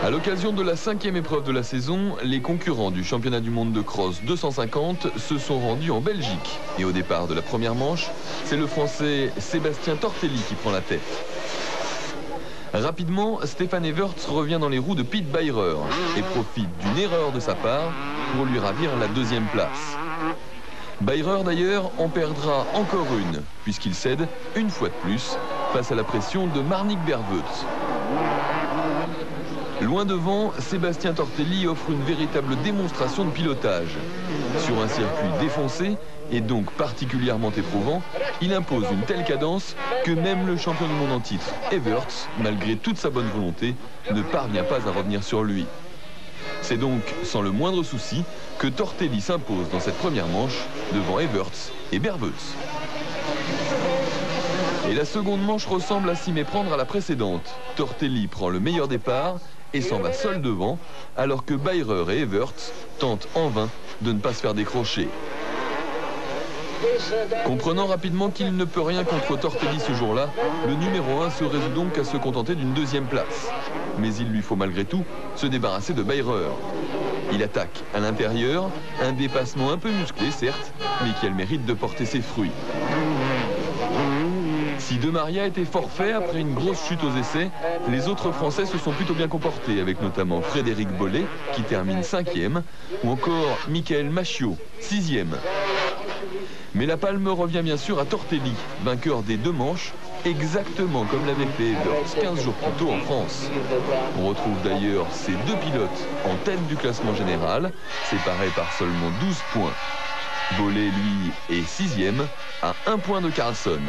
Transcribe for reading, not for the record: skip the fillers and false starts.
À l'occasion de la 5e épreuve de la saison, les concurrents du championnat du monde de cross 250 se sont rendus en Belgique. Et au départ de la première manche, c'est le Français Sébastien Tortelli qui prend la tête. Rapidement, Stefan Everts revient dans les roues de Pete Beirer et profite d'une erreur de sa part pour lui ravir la 2e place. Beirer d'ailleurs en perdra encore une, puisqu'il cède une fois de plus face à la pression de Marnik Berveut. Loin devant, Sébastien Tortelli offre une véritable démonstration de pilotage. Sur un circuit défoncé et donc particulièrement éprouvant, il impose une telle cadence que même le champion du monde en titre, Everts, malgré toute sa bonne volonté, ne parvient pas à revenir sur lui. C'est donc sans le moindre souci que Tortelli s'impose dans cette première manche devant Everts et Berveut. Et la seconde manche ressemble à s'y méprendre à la précédente. Tortelli prend le meilleur départ et s'en va seul devant, alors que Beirer et Everts tentent en vain de ne pas se faire décrocher. Comprenant rapidement qu'il ne peut rien contre Tortelli ce jour-là, le numéro 1 se résout donc à se contenter d'une 2e place. Mais il lui faut malgré tout se débarrasser de Beirer. Il attaque à l'intérieur, un dépassement un peu musclé certes, mais qui a le mérite de porter ses fruits. Si De Maria était forfait après une grosse chute aux essais, les autres Français se sont plutôt bien comportés, avec notamment Frédéric Bollet, qui termine 5e, ou encore Michael Machiot, 6e. Mais la palme revient bien sûr à Tortelli, vainqueur des 2 manches, exactement comme l'avait fait Everts 15 jours plus tôt en France. On retrouve d'ailleurs ces 2 pilotes en tête du classement général, séparés par seulement 12 points. Bollet, lui, est 6e, à 1 point de Carlson.